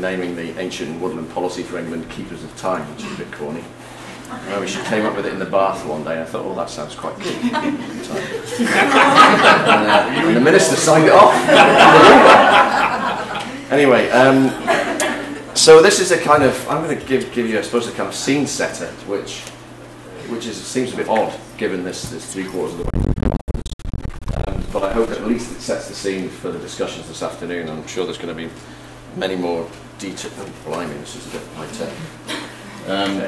naming the ancient woodland policy for England Keepers of Time, which is a bit corny. She came up with it in the bath one day, and I thought, oh, that sounds quite good. And the minister signed it off. Anyway, so this is a kind of, I'm going to give you, I suppose, a kind of scene setter, which seems a bit odd, given this 3/4 of the way. But I hope at least it sets the scene for the discussions this afternoon. I'm sure there's going to be many more details. Oh, blimey, this is a bit high-tech.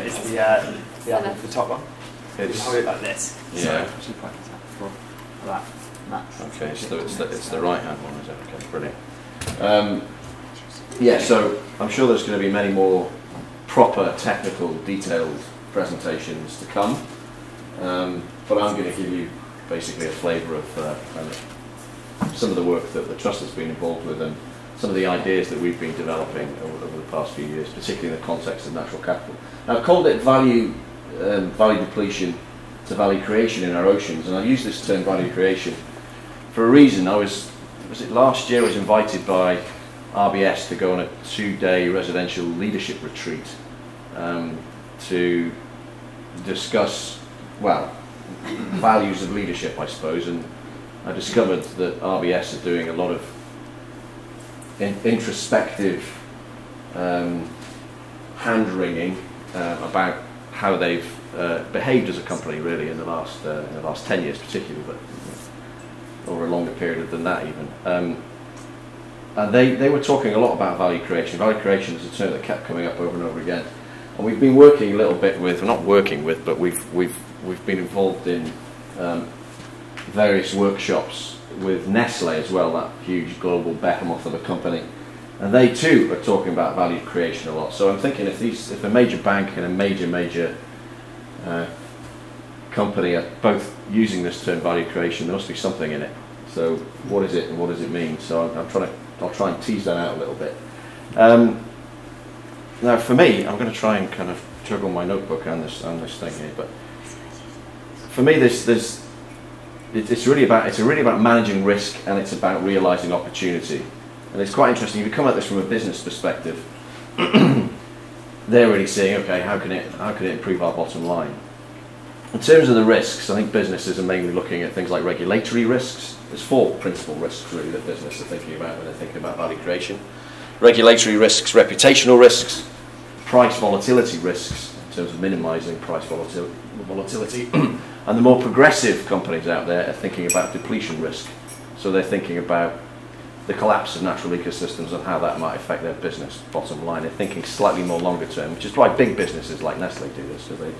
It's the top one. It's hold it like this. Yeah. So, like that. Okay, so it's the right-hand one, is it? Okay, brilliant. Yeah, so I'm sure there's going to be many more proper, technical, detailed presentations to come. But I'm going to give you basically a flavour of some of the work that the Trust has been involved with and some of the ideas that we've been developing over the past few years, particularly in the context of natural capital. Now, I've called it value depletion to value creation in our oceans, and I use this term value creation for a reason. Was it last year I was invited by RBS to go on a 2-day residential leadership retreat to discuss, well, values of leadership, I suppose, and I discovered that RBS are doing a lot of introspective hand-wringing about how they've behaved as a company, really, in the last 10 years particularly, but over a longer period than that even. And they were talking a lot about value creation. Value creation is a term that kept coming up over and over again. And we've been working a little bit with, not working with, but we've been involved in various workshops with Nestle as well, that huge global behemoth of a company. And they too are talking about value creation a lot. So I'm thinking if a major bank and a major company are both using this term value creation, there must be something in it. So what is it and what does it mean? So I'll try and tease that out a little bit. Now for me, I'm going to try and kind of juggle my notebook and this thing here, but for me it's really about managing risk, and it's about realizing opportunity. And it's quite interesting if you come at this from a business perspective. They're really saying, okay, how can it improve our bottom line? In terms of the risks, I think businesses are mainly looking at things like regulatory risks. There's 4 principal risks really that businesses are thinking about when they're thinking about value creation: regulatory risks, reputational risks, price volatility risks in terms of minimising price volatility, and the more progressive companies out there are thinking about depletion risk. So they're thinking about the collapse of natural ecosystems and how that might affect their business bottom line. They're thinking slightly more longer term, which is why big businesses like Nestle do this, because they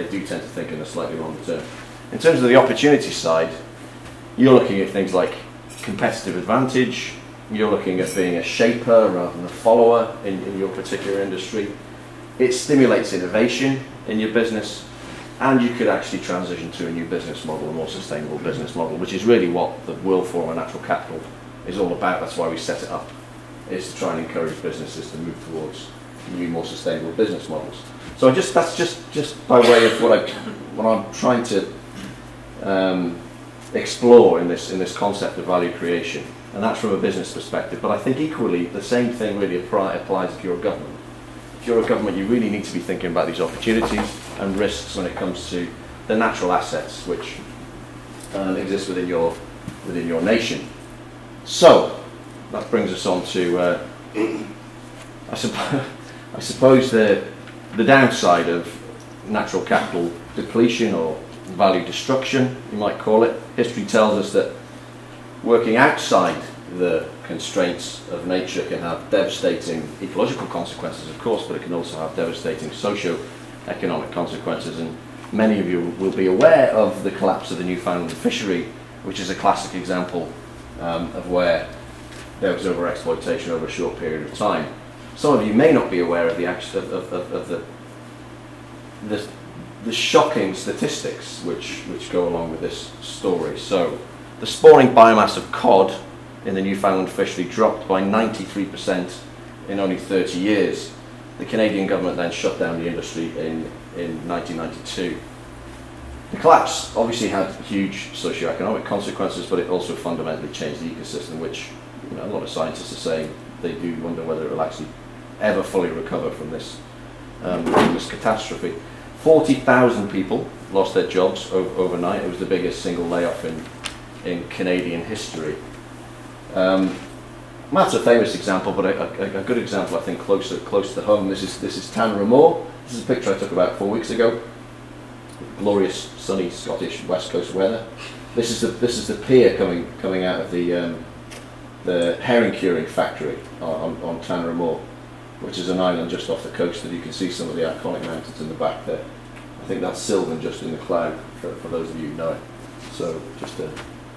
do tend to think in a slightly longer term. In terms of the opportunity side, you're looking at things like competitive advantage. You're looking at being a shaper rather than a follower in your particular industry. It stimulates innovation in your business, and you could actually transition to a new business model, a more sustainable business model, which is really what the World Forum on Natural Capital is all about. That's why we set it up, is to try and encourage businesses to move towards new, more sustainable business models. So that's just by way of what I'm trying to explore in this concept of value creation, and that's from a business perspective. But I think equally the same thing really applies if you're a government. If you're a government, you really need to be thinking about these opportunities and risks when it comes to the natural assets which exist within your nation. So that brings us on to I suppose the downside of natural capital depletion, or value destruction, you might call it. History tells us that working outside the constraints of nature can have devastating ecological consequences, of course, but it can also have devastating socio-economic consequences. And many of you will be aware of the collapse of the Newfoundland fishery, which is a classic example of where there was overexploitation over a short period of time. Some of you may not be aware of the shocking statistics which go along with this story. So the spawning biomass of cod in the Newfoundland fishery dropped by 93% in only 30 years. The Canadian government then shut down the industry in 1992. The collapse obviously had huge socio-economic consequences, but it also fundamentally changed the ecosystem, which a lot of scientists are saying they do wonder whether it will actually ever fully recover from this catastrophe. 40,000 people lost their jobs overnight. It was the biggest single layoff in Canadian history. That's a famous example, but a good example, I think, close to home. This is Tanramore. This is a picture I took about 4 weeks ago. Glorious, sunny Scottish west coast weather. This is the pier coming out of the herring curing factory on Tanramore, which is an island just off the coast, and you can see some of the iconic mountains in the back there. I think that's Sylvan just in the cloud, for those of you who know it. So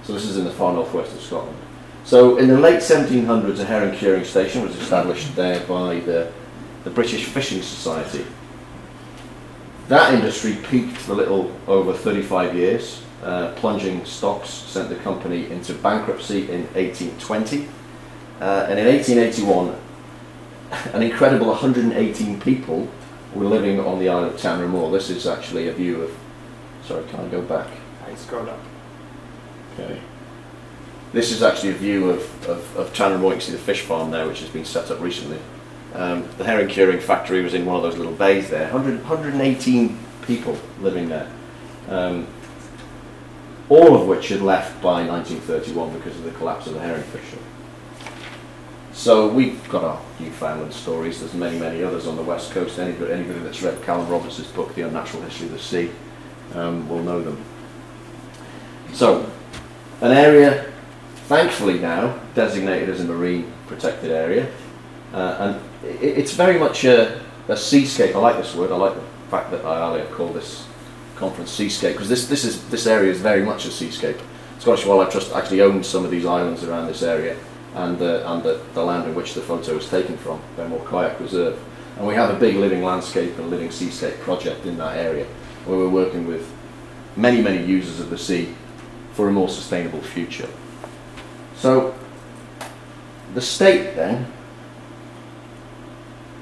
this is in the far northwest of Scotland. So in the late 1700s, a herring curing station was established there by the British Fishing Society. That industry peaked for a little over 35 years. Plunging stocks sent the company into bankruptcy in 1820. And in 1881, an incredible 118 people were living on the island of Tanramore. This is actually a view of... Sorry, can I go back? I scroll up. Okay. This is actually a view of Tanramore. You can see the fish farm there, which has been set up recently. The herring curing factory was in one of those little bays there. 118 people living there. All of which had left by 1931 because of the collapse of the herring fishery. So we've got our Newfoundland stories. There's many others on the west coast. Anybody that's read Callum Roberts' book, The Unnatural History of the Sea, will know them. So, an area, thankfully now, designated as a marine protected area. And it's very much a seascape. I like this word. I like the fact that iale have called this conference seascape, because this area is very much a seascape. Scottish Wildlife Trust actually owns some of these islands around this area, and the land in which the photo is taken from, Benmore Kayak Reserve. And we have a big living landscape and living seascape project in that area, where we're working with many users of the sea for a more sustainable future. So, the state then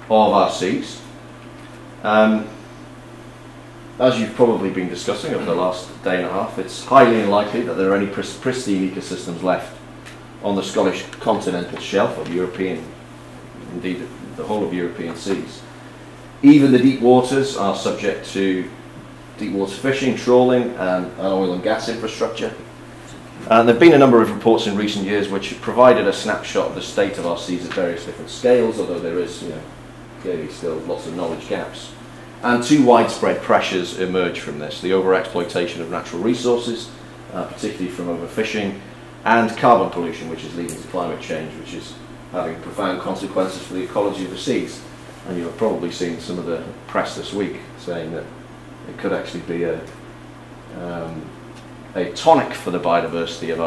of our seas, as you've probably been discussing over the last day and a half, it's highly unlikely that there are any pristine ecosystems left on the Scottish continental shelf of European, indeed the whole of European seas. Even the deep waters are subject to deep water fishing, trawling and oil and gas infrastructure. And there have been a number of reports in recent years which have provided a snapshot of the state of our seas at various different scales, although there is, clearly still lots of knowledge gaps. And two widespread pressures emerge from this: the overexploitation of natural resources, particularly from overfishing, and carbon pollution, which is leading to climate change, which is having profound consequences for the ecology of the seas. And you've probably seen some of the press this week saying that it could actually be a tonic for the biodiversity of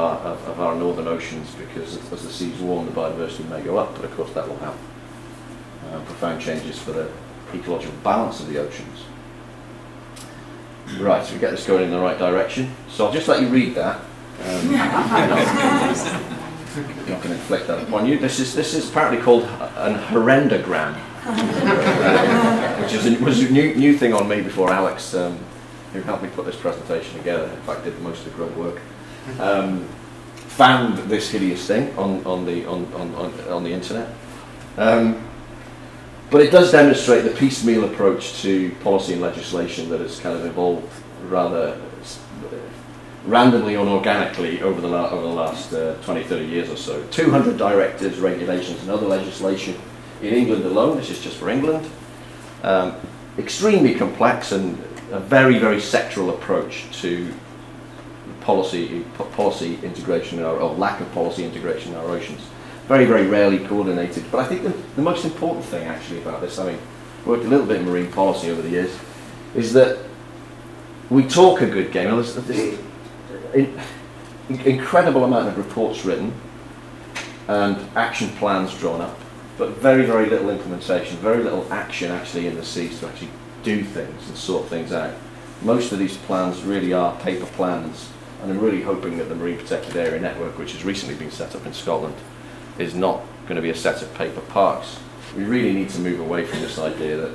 our northern oceans, because as the seas warm, the biodiversity may go up, but of course that will have profound changes for the ecological balance of the oceans. Right, so we get this going in the right direction. So I'll just let you read that. I'm not going to inflict that upon you. This is apparently called an horrendogram, which was a new thing on me before Alex, who helped me put this presentation together, in fact did most of the grunt work, found this hideous thing on the internet. But it does demonstrate the piecemeal approach to policy and legislation that has kind of evolved rather randomly and organically over the last 20, 30 years or so. 200 directives, regulations and other legislation in England alone. This is just for England. Extremely complex and a very sectoral approach to policy integration, or lack of policy integration in our oceans. Very rarely coordinated. But I think the most important thing actually about this, I mean, worked a little bit in marine policy over the years, is that we talk a good game. There's this incredible amount of reports written and action plans drawn up, but very little implementation, very little action actually in the seas to actually do things and sort things out. Most of these plans really are paper plans, and I'm really hoping that the Marine Protected Area Network, which has recently been set up in Scotland, is not going to be a set of paper parks. We really need to move away from this idea that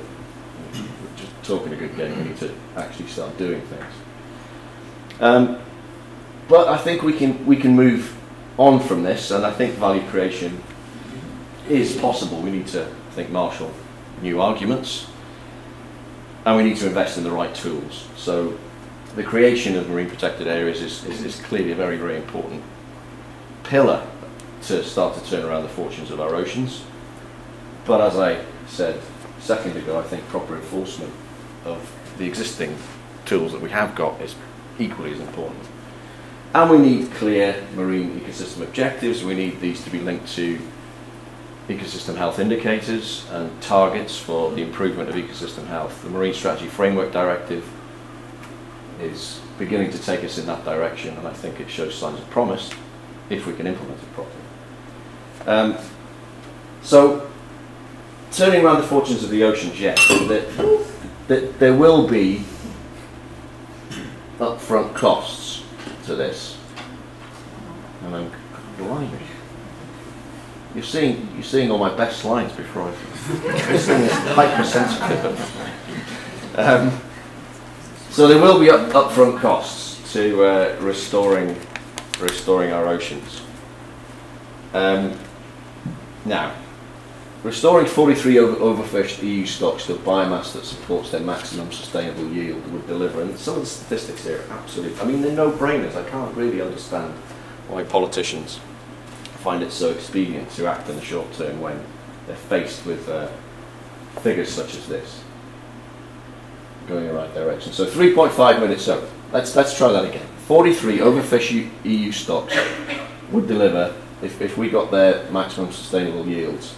we're just talking a good game. We need to actually start doing things. But I think we can move on from this, and I think value creation is possible, we need to, I think, marshal new arguments, and we need to invest in the right tools. So the creation of marine protected areas is clearly a very, very important pillar to start to turn around the fortunes of our oceans. But as I said a second ago, I think proper enforcement of the existing tools that we have got is equally as important. And we need clear marine ecosystem objectives. We need these to be linked to ecosystem health indicators and targets for the improvement of ecosystem health. The Marine Strategy Framework Directive is beginning to take us in that direction, and I think it shows signs of promise if we can implement it properly. So, turning around the fortunes of the oceans, yes, there will be upfront costs to this. And I'm blimey. You're seeing all my best slides before this thing is hypersensitive. So there will be upfront costs to restoring our oceans. Now, restoring 43 overfished EU stocks to a biomass that supports their maximum sustainable yield would deliver, and some of the statistics here are absolutely, I mean, they're no-brainers. I can't really understand why politicians find it so expedient to act in the short term when they're faced with figures such as this going in the right direction. So 3.5 minutes, so let's try that again. 43 overfished EU stocks would deliver, if we got their maximum sustainable yields,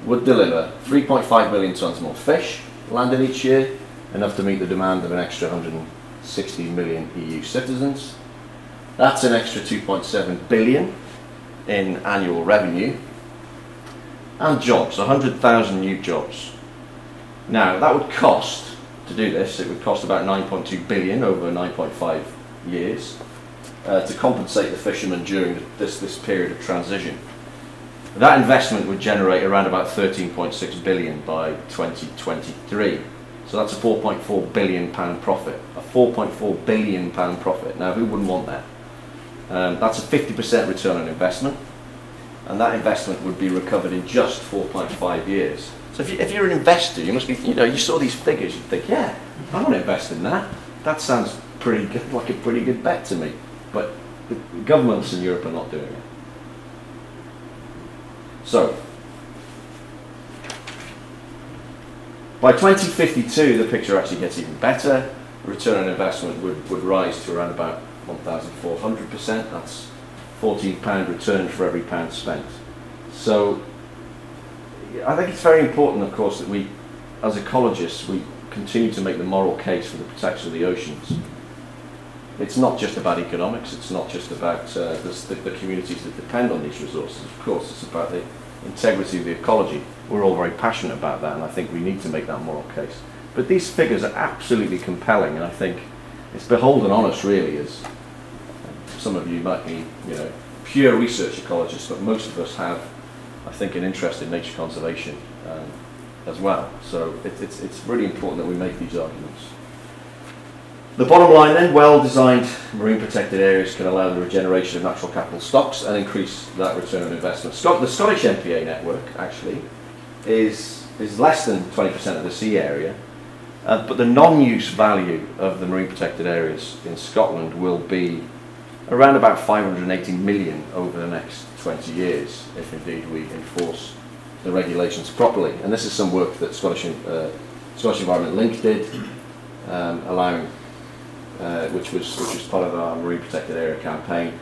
would deliver 3.5 million tonnes more fish landed each year, enough to meet the demand of an extra 160 million EU citizens. That's an extra 2.7 billion in annual revenue, and jobs, 100,000 new jobs. Now, that would cost, to do this, it would cost about 9.2 billion over 9.5 years to compensate the fishermen during this period of transition. That investment would generate around about 13.6 billion by 2023. So that's a 4.4 billion pound profit. A 4.4 billion pound profit. Now, who wouldn't want that? That's a 50% return on investment, and that investment would be recovered in just 4.5 years. So if you're an investor, you must be, you saw these figures, you'd think, yeah, I want to invest in that. That sounds pretty good, like a pretty good bet to me. But the governments in Europe are not doing it. So, by 2052, the picture actually gets even better. Return on investment would rise to around about 1,400%. That's £14 return for every pound spent. So I think it's very important, of course, that we, as ecologists, we continue to make the moral case for the protection of the oceans. It's not just about economics, it's not just about the communities that depend on these resources. Of course, it's about the integrity of the ecology. We're all very passionate about that, and I think we need to make that moral case. But these figures are absolutely compelling, and I think it's beholden on us, really, as some of you might be, pure research ecologists, but most of us have, I think, an interest in nature conservation as well. So it's really important that we make these arguments. The bottom line then, well-designed marine protected areas can allow the regeneration of natural capital stocks and increase that return on investment. The Scottish MPA network, actually, is less than 20% of the sea area, but the non-use value of the marine protected areas in Scotland will be around about 580 million over the next 20 years, if indeed we enforce the regulations properly. And this is some work that Scottish Environment Link did, allowing which was part of our Marine Protected Area campaign,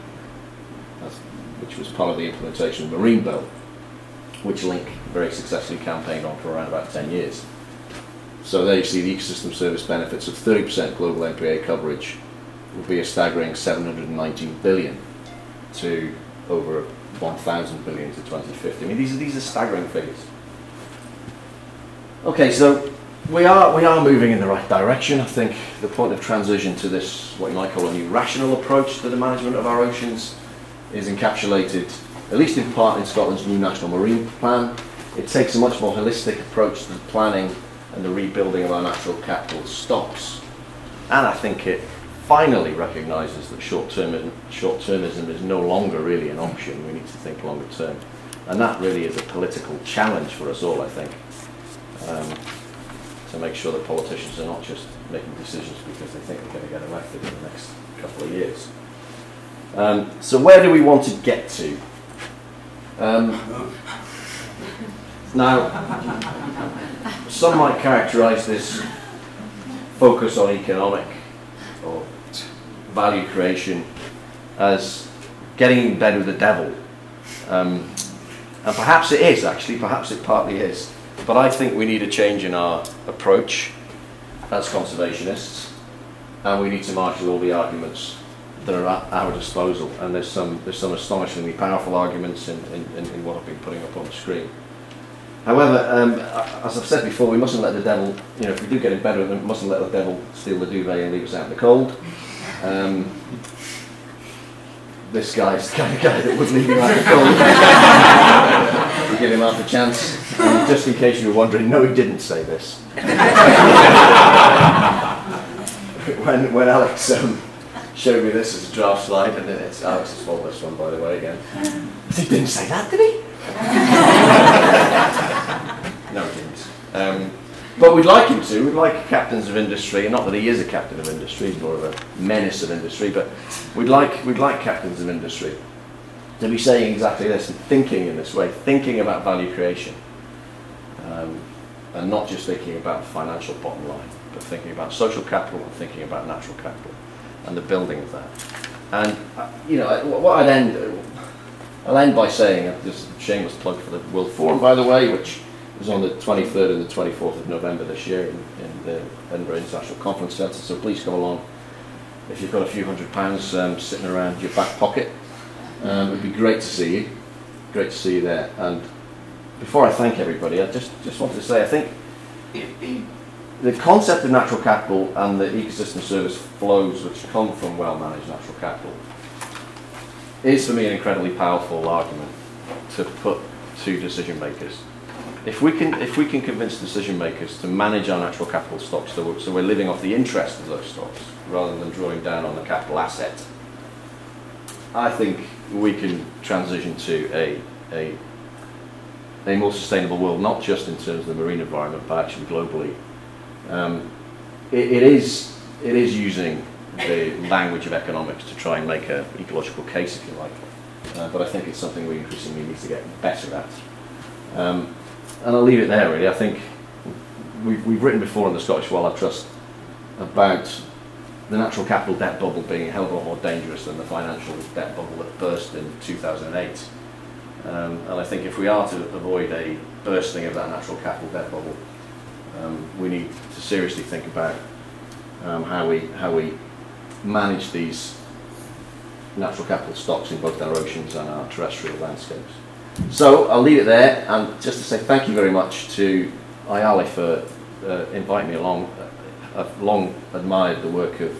which was part of the implementation of the Marine Bill, which Link very successfully campaigned on for around about 10 years. So there you see the ecosystem service benefits of 30% global MPA coverage would be a staggering 719 billion to over 1,000 billion to 2050. I mean, these are staggering figures. Okay, so we are moving in the right direction. I think the point of transition to this, what you might call a new rational approach to the management of our oceans, is encapsulated, at least in part, in Scotland's new National Marine Plan. It takes a much more holistic approach to the planning and the rebuilding of our natural capital stocks. And I think it finally recognises that short-termism is no longer really an option. We need to think longer term. And that really is a political challenge for us all, I think, to make sure that politicians are not just making decisions because they think they're going to get elected in the next couple of years. So where do we want to get to? Now, some might characterize this focus on economic or value creation as getting in bed with the devil. And perhaps it is, actually, perhaps it partly is. But I think we need a change in our approach as conservationists, and we need to marshal all the arguments that are at our disposal. And there's some astonishingly powerful arguments in what I've been putting up on the screen. However, as I've said before, we mustn't let the devil, you know, if we do get in bed with him, we mustn't let the devil steal the duvet and leave us out in the cold. This guy's the kind of guy that would leave him out in the cold. We'll give him half a chance. And just in case you were wondering, no, he didn't say this. when Alex showed me this as a draft slide, and it's Alex's fault, this one, by the way, again. He didn't say that, did he? No, he didn't. But we'd like him to. We'd like captains of industry, and not that he is a captain of industry, he's more of a menace of industry, but we'd like captains of industry to be saying exactly this and thinking in this way, thinking about value creation, and not just thinking about the financial bottom line, but thinking about social capital and thinking about natural capital and the building of that. And you know, what I'll end by saying, this is a shameless plug for the World Forum, by the way, which is on the 23rd and the 24th of November this year in the Edinburgh International Conference Centre, so please come along if you've got a few £100 sitting around your back pocket. It would be great to see you. Great to see you there. And before I thank everybody, I just wanted to say, I think the concept of natural capital and the ecosystem service flows which come from well-managed natural capital is for me an incredibly powerful argument to put to decision makers. If we can convince decision makers to manage our natural capital stocks so we're living off the interest of those stocks rather than drawing down on the capital asset, I think we can transition to a more sustainable world, not just in terms of the marine environment, but actually globally. It is using the language of economics to try and make an ecological case, if you like. But I think it's something we increasingly need to get better at. And I'll leave it there, really. I think we've written before in the Scottish Wildlife Trust about the natural capital debt bubble being a hell of a lot more dangerous than the financial debt bubble that burst in 2008. And I think if we are to avoid a bursting of that natural capital debt bubble, we need to seriously think about how we manage these natural capital stocks in both our oceans and our terrestrial landscapes. So I'll leave it there, and just to say thank you very much to iale for inviting me along. I've long admired the work of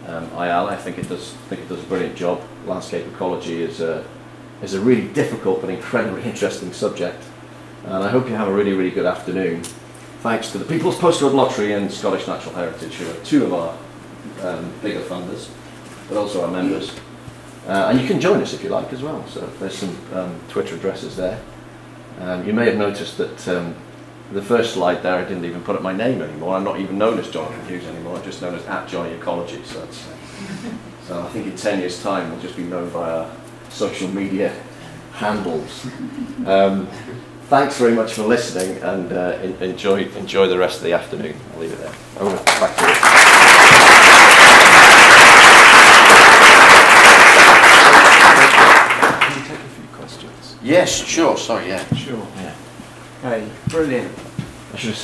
iale. I think it does a brilliant job. Landscape ecology is a really difficult but incredibly interesting subject, and I hope you have a really, really good afternoon. Thanks to the People's Postcode Lottery and Scottish Natural Heritage, who are two of our bigger funders, but also our members. And you can join us if you like as well, so there's some Twitter addresses there. You may have noticed that the first slide there, I didn't even put up my name anymore. I'm not even known as Jonathan Hughes anymore, I'm just known as @JohnnyEcology. So I think in 10 years' time we'll just be known by our social media handles. Thanks very much for listening, and enjoy the rest of the afternoon. I'll leave it there. Over, back to you. Yes, sure, sorry, yeah. Sure. Yeah. Okay, brilliant. I should have